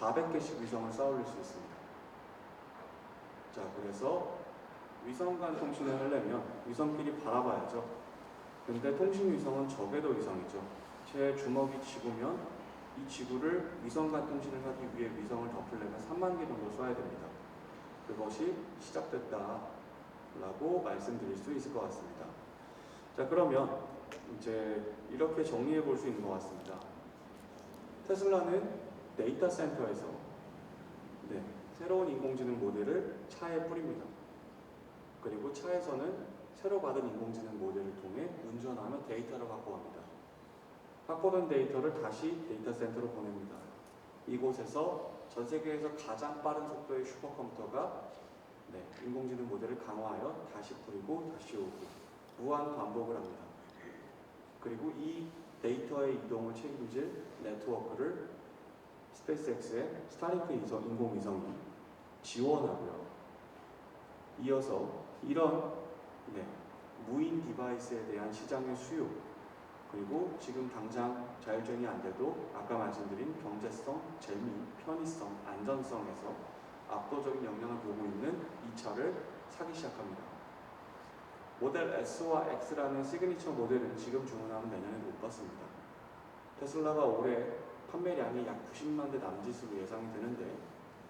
400개씩 위성을 쌓아 올릴 수 있습니다. 자, 그래서 위성 간 통신을 하려면 위성끼리 바라봐야죠. 근데 통신 위성은 저궤도 위성이죠. 제 주먹이 지구면 이 지구를 위성 간 통신을 하기 위해 위성을 덮으려면 3만 개 정도 쏴야 됩니다. 그것이 시작됐다라고 말씀드릴 수 있을 것 같습니다. 자, 그러면 이제 이렇게 정리해 볼 수 있는 것 같습니다. 테슬라는 데이터 센터에서 새로운 인공지능 모델을 차에 뿌립니다. 그리고 차에서는 새로 받은 인공지능 모델을 통해 운전하며 데이터를 확보합니다. 확보된 데이터를 다시 데이터 센터로 보냅니다. 이곳에서 전 세계에서 가장 빠른 속도의 슈퍼컴퓨터가 인공지능 모델을 강화하여 다시 뿌리고 다시 오고 무한 반복을 합니다. 그리고 이 데이터의 이동을 책임질 네트워크를 스페이스X의 스타링크 인공위성이 지원하고요. 이어서 이런 무인 디바이스에 대한 시장의 수요, 그리고 지금 당장 자율주행이 안 돼도 아까 말씀드린 경제성, 재미, 편의성, 안전성에서 압도적인 영향을 보고 있는 이 차를 사기 시작합니다. 모델 S와 X라는 시그니처 모델은 지금 주문하면 내년에 못 받습니다. 테슬라가 올해 판매량이 약 90만 대 남짓으로 예상이 되는데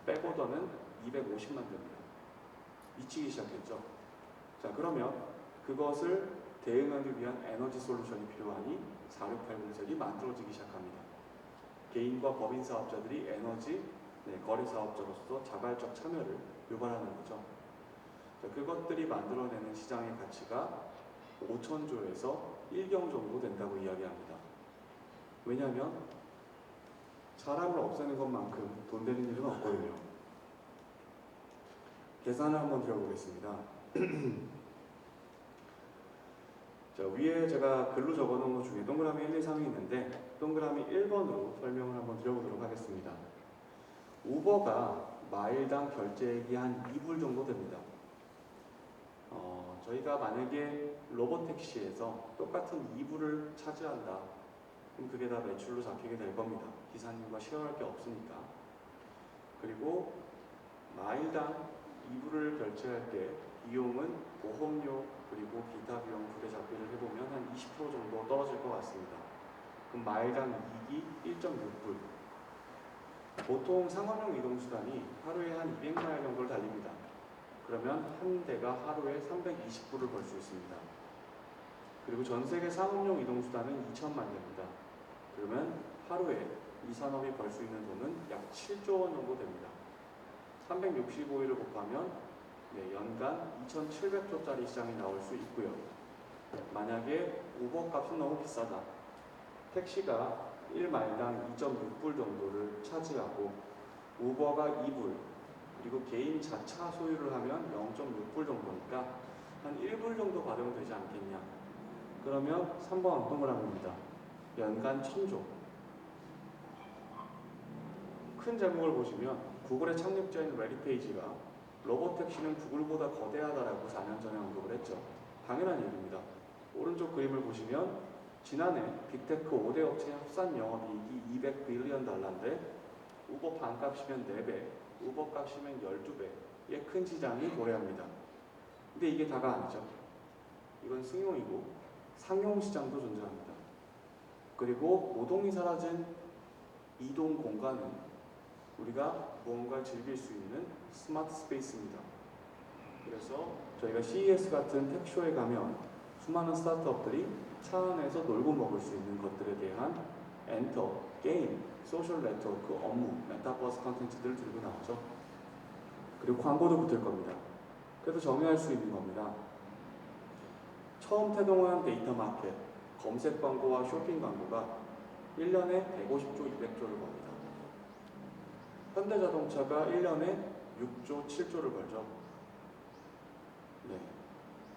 백오더는 250만 대입니다. 미치기 시작했죠. 자, 그러면 그것을 대응하기 위한 에너지 솔루션이 필요하니 4680셀이 만들어지기 시작합니다. 개인과 법인 사업자들이 에너지 거래 사업자로서 자발적 참여를 유발하는 거죠. 자, 그것들이 만들어내는 시장의 가치가 5천조에서 1경 정도 된다고 이야기합니다. 왜냐하면 사람을 없애는 것만큼 돈 되는 일은 없거든요. 계산을 한번 드려보겠습니다. 자, 위에 제가 글로 적어놓은 것 중에 동그라미 1, 2, 3이 있는데 동그라미 1번으로 설명을 한번 드려보도록 하겠습니다. 우버가 마일당 결제액이 한 2불 정도 됩니다. 저희가 만약에 로봇택시에서 똑같은 2불을 차지한다, 그럼 그게 다 매출로 잡히게 될 겁니다. 기사님과 쉐어할 게 없으니까. 그리고 마일당 2불을 결제할 때 비용은 보험료 그리고 기타 비용 두개 잡기를 해보면 한 20% 정도 떨어질 것 같습니다. 그럼 마일당 이익이 1.6불. 보통 상업용 이동수단이 하루에 한 200마일 정도를 달립니다. 그러면 한 대가 하루에 320불을 벌 수 있습니다. 그리고 전 세계 상업용 이동수단은 2천만 대입니다. 그러면 하루에 이 산업이 벌 수 있는 돈은 약 7조 원 정도 됩니다. 365일을 곱하면 연간 2,700조짜리 시장이 나올 수 있고요. 만약에 우버 값은 너무 비싸다. 택시가 1마일당 2.6불 정도를 차지하고 우버가 2불, 그리고 개인 자차 소유를 하면 0.6불 정도니까 한 1불 정도 받으면 되지 않겠냐. 그러면 3번 동그라미입니다. 연간 1,000조. 큰 제목을 보시면 구글의 창립자인 레리 페이지가 로봇택시는 구글보다 거대하다라고 4년 전에 언급을 했죠. 당연한 얘기입니다. 오른쪽 그림을 보시면 지난해 빅테크 5대 업체의 합산 영업이익이 200 빌리언 달러인데 우버 반값이면 4배, 우버 값이면 12배의 큰 시장이 도래합니다. 근데 이게 다가 아니죠. 이건 승용이고 상용 시장도 존재합니다. 그리고 노동이 사라진 이동 공간은 우리가 무언가를 즐길 수 있는 스마트 스페이스입니다. 그래서 저희가 CES 같은 텍쇼에 가면 수많은 스타트업들이 차 안에서 놀고 먹을 수 있는 것들에 대한 엔터, 게임, 소셜 네트워크, 업무, 메타버스 컨텐츠들을 들고 나오죠. 그리고 광고도 붙을 겁니다. 그래서 정의할 수 있는 겁니다. 처음 태동한 데이터 마켓, 검색 광고와 쇼핑 광고가 1년에 150조, 200조를 벌입니다. 현대자동차가 1년에 6조, 7조를 벌죠.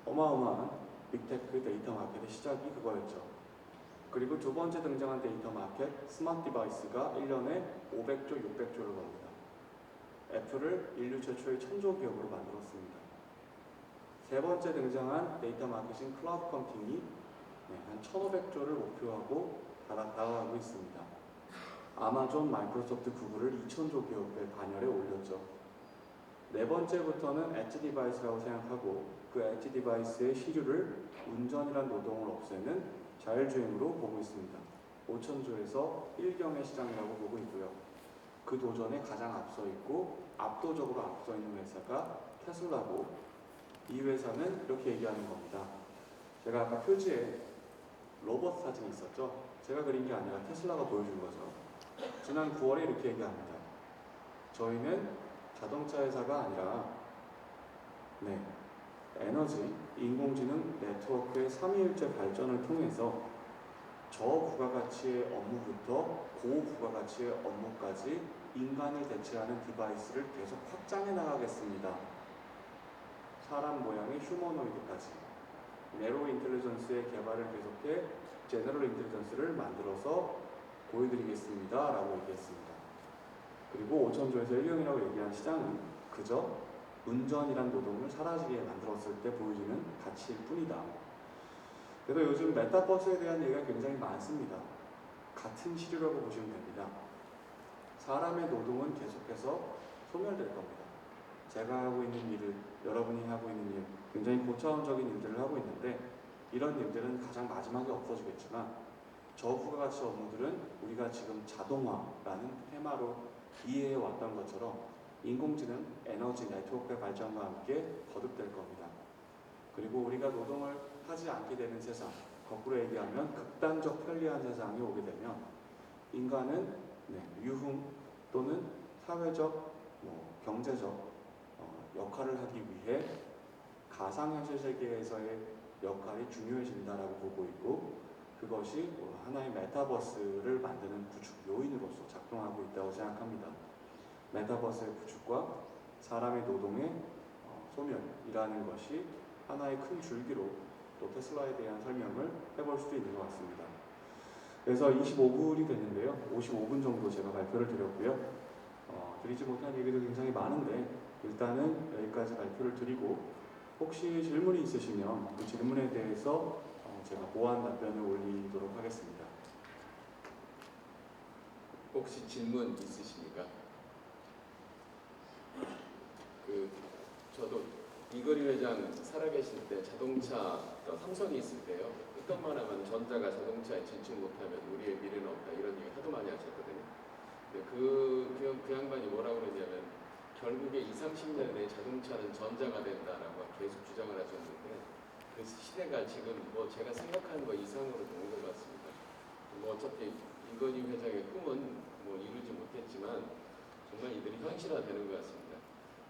어마어마한 빅테크 데이터 마켓의 시작이 그거였죠. 그리고 두 번째 등장한 데이터 마켓, 스마트 디바이스가 1년에 500조, 600조를 벌입니다. 애플을 인류 최초의 1,000조 기업으로 만들었습니다. 세 번째 등장한 데이터 마켓인 클라우드 컴퓨팅이 한 1,500조를 목표하고 다가가고 있습니다. 아마존, 마이크로소프트, 구글을 2,000조 기업의 반열에 올렸죠. 네 번째부터는 엣지 디바이스라고 생각하고 그 엣지 디바이스의 시류를 운전이란 노동을 없애는 자율주행으로 보고 있습니다. 5,000조에서 1경의 시장이라고 보고 있고요. 그 도전에 가장 앞서 있고 압도적으로 앞서 있는 회사가 테슬라고, 이 회사는 이렇게 얘기하는 겁니다. 제가 아까 표지에 로봇 사진이 있었죠. 제가 그린 게 아니라 테슬라가 보여준 거죠. 지난 9월에 이렇게 얘기합니다. 저희는 자동차 회사가 아니라 에너지, 인공지능 네트워크의 삼위일체 발전을 통해서 저부가가치의 업무부터 고부가가치의 업무까지 인간을 대체하는 디바이스를 계속 확장해 나가겠습니다. 사람 모양의 휴머노이드까지 네로 인텔리전스의 개발을 계속해 제너럴 인텔리전스를 만들어서 보여드리겠습니다 라고 얘기했습니다. 그리고 5,000조에서 1경이라고 얘기한 시장은 그저 운전이란 노동을 사라지게 만들었을 때 보여주는 가치일 뿐이다. 그래서 요즘 메타버스에 대한 얘기가 굉장히 많습니다. 같은 시류라고 보시면 됩니다. 사람의 노동은 계속해서 소멸될 겁니다. 제가 하고 있는 일을, 여러분이 하고 있는 일, 굉장히 고차원적인 일들을 하고 있는데 이런 일들은 가장 마지막에 없어지겠지만 저부가가치 업무들은 우리가 지금 자동화라는 테마로 이해해 왔던 것처럼 인공지능, 에너지, 네트워크의 발전과 함께 거듭될 겁니다. 그리고 우리가 노동을 하지 않게 되는 세상, 거꾸로 얘기하면 극단적 편리한 세상이 오게 되면 인간은 유흥 또는 사회적, 경제적 역할을 하기 위해 가상현실 세계에서의 역할이 중요해진다라고 보고 있고, 그것이 하나의 메타버스를 만드는 구축 요인으로서 작동하고 있다고 생각합니다. 메타버스의 구축과 사람의 노동의 소멸이라는 것이 하나의 큰 줄기로 또 테슬라에 대한 설명을 해볼 수도 있는 것 같습니다. 그래서 25분이 됐는데요. 55분 정도 제가 발표를 드렸고요. 드리지 못한 얘기도 굉장히 많은데 일단은 여기까지 발표를 드리고 혹시 질문이 있으시면 그 질문에 대해서 제가 보완 답변을 올리도록 하겠습니다. 혹시 질문 있으십니까? 저도 이거리 회장 살아계실 때 자동차 삼성이 있을 때요. 어떤만 하면 전자가 자동차에 진출 못하면 우리의 미래는 없다 이런 얘기 하도 많이 하셨거든요. 근데 그 양반이 뭐라고 그러냐면 결국에 20, 30년 내에 자동차는 전자가 된다라고 계속 주장을 하셨는데 그 시대가 지금 제가 생각하는 거 이상으로 온 것 같습니다. 어차피 이건희 회장의 꿈은 이루지 못했지만 정말 이들이 현실화되는 것 같습니다.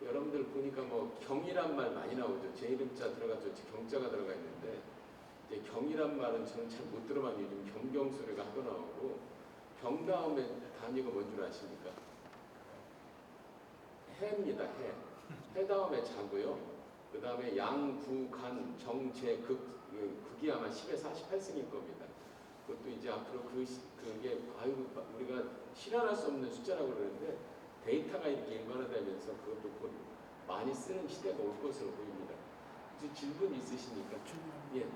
여러분들 보니까 경이란 말 많이 나오죠. 제 이름자 들어가죠. 경자가 들어가 있는데 이제 경이란 말은 저는 잘 못 들어봤는데 요즘 경경소리가 하도 나오고 경 다음에 단위가 뭔 줄 아십니까? 해입니다. 해 다음에 자고요. 그 다음에 양, 구, 간, 정, 제, 극이 아마 10에 48승일 겁니다. 그것도 이제 앞으로 그게 우리가 실현할 수 없는 숫자라고 그러는데 데이터가 이렇게 일반화되면서 그것도 곧 많이 쓰는 시대가 올 것으로 보입니다. 혹시 질문 있으십니까? 예.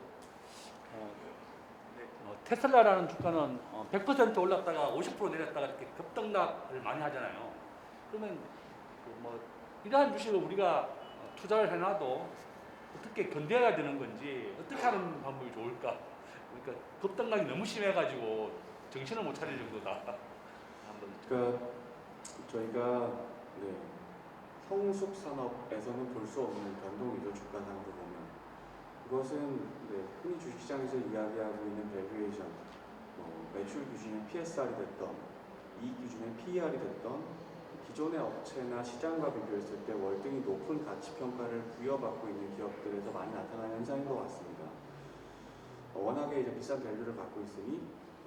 테슬라라는 주가는 100% 올랐다가 50% 내렸다가 이렇게 급등락을 많이 하잖아요. 그러면 이러한 주식을 우리가 투자를 해놔도 어떻게 견뎌야 되는 건지 어떻게 하는 방법이 좋을까? 그러니까 급등락이 너무 심해가지고 정신을 못 차릴 정도다. 그러니까 저희가 성숙 산업에서는 볼 수 없는 변동이죠. 주가상으로 보면 그것은 흔히 주식시장에서 이야기하고 있는 밸류에이션, 매출 기준의 PSR이 됐던 이익 기준의 PER이 됐던 기존의 업체나 시장과 비교했을 때 월등히 높은 가치평가를 부여받고 있는 기업들에서 많이 나타나는 현상인 것 같습니다. 워낙에 이제 비싼 밸류를 갖고 있으니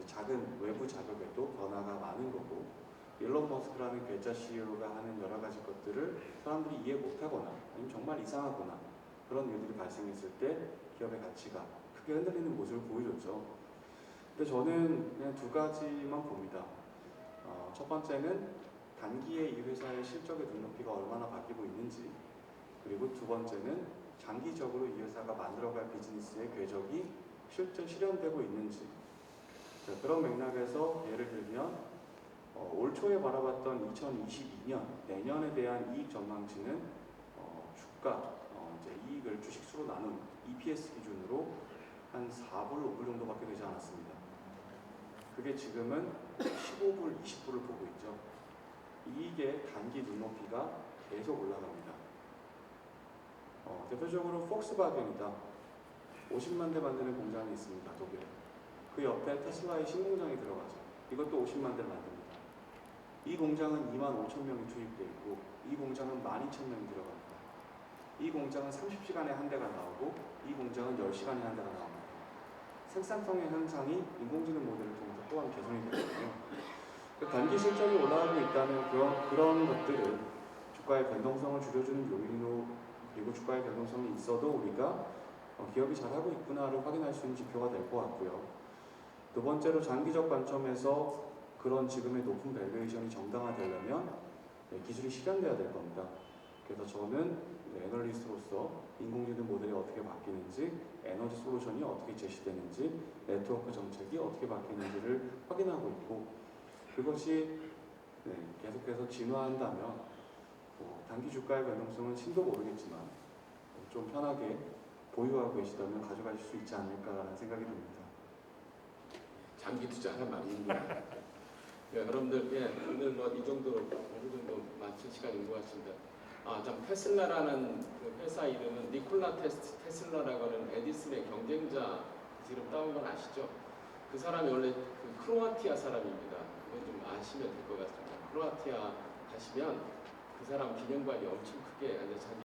작은 외부 자극에도 변화가 많은 거고, 일론 머스크라는 괴짜 CEO가 하는 여러 가지 것들을 사람들이 이해 못하거나 아니면 정말 이상하거나 그런 일들이 발생했을 때 기업의 가치가 크게 흔들리는 모습을 보여줬죠. 근데 저는 그냥 두 가지만 봅니다. 첫 번째는 단기에 이 회사의 실적의 눈높이가 얼마나 바뀌고 있는지, 그리고 두 번째는 장기적으로 이 회사가 만들어갈 비즈니스의 궤적이 실제 실현되고 있는지. 그런 맥락에서 예를 들면 올 초에 바라봤던 2022년 내년에 대한 이익 전망치는 주가 이제 이익을 주식수로 나눈 EPS 기준으로 한 4불, 5불 정도밖에 되지 않았습니다. 그게 지금은 15불, 20불을 보고 있죠. 이익의 단기 눈높이가 계속 올라갑니다. 대표적으로 폭스바겐이다. 50만 대 만드는 공장이 있습니다. 독일에. 그 옆에 테슬라의 신공장이 들어가죠. 이것도 50만 대를 만듭니다. 이 공장은 2만 5천 명이 투입되어 있고 이 공장은 12,000명이 들어갑니다. 이 공장은 30시간에 한 대가 나오고 이 공장은 10시간에 한 대가 나옵니다. 생산성의 향상이 인공지능 모델을 통해서 또한 개선이 되거든요. 그 단기 실적이 올라가고 있다는 그런 것들을 주가의 변동성을 줄여주는 요인으로, 그리고 주가의 변동성이 있어도 우리가 기업이 잘하고 있구나를 확인할 수 있는 지표가 될 것 같고요. 두 번째로 장기적 관점에서 그런 지금의 높은 밸류에이션이 정당화되려면 기술이 실현돼야 될 겁니다. 그래서 저는 애널리스트로서 인공지능 모델이 어떻게 바뀌는지, 에너지 솔루션이 어떻게 제시되는지, 네트워크 정책이 어떻게 바뀌는지를 확인하고 있고, 그것이 계속해서 진화한다면 단기 주가의 변동성은 신도 모르겠지만 좀 편하게 보유하고 계시다면 가져가실 수 있지 않을까라는 생각이 듭니다. 장기 투자하는 말입니다. 여러분들, 오늘 이 정도로 어느 정도 마칠 시간인 것 같습니다. 참 테슬라라는 그 회사 이름은 니콜라 테슬라라고 하는 에디슨의 경쟁자 이름 따온 건 아시죠? 그 사람이 원래 그 크로아티아 사람입니다. 그건 좀 아시면 될 것 같습니다. 크로아티아 가시면 그 사람 기념관이 엄청 크게 자기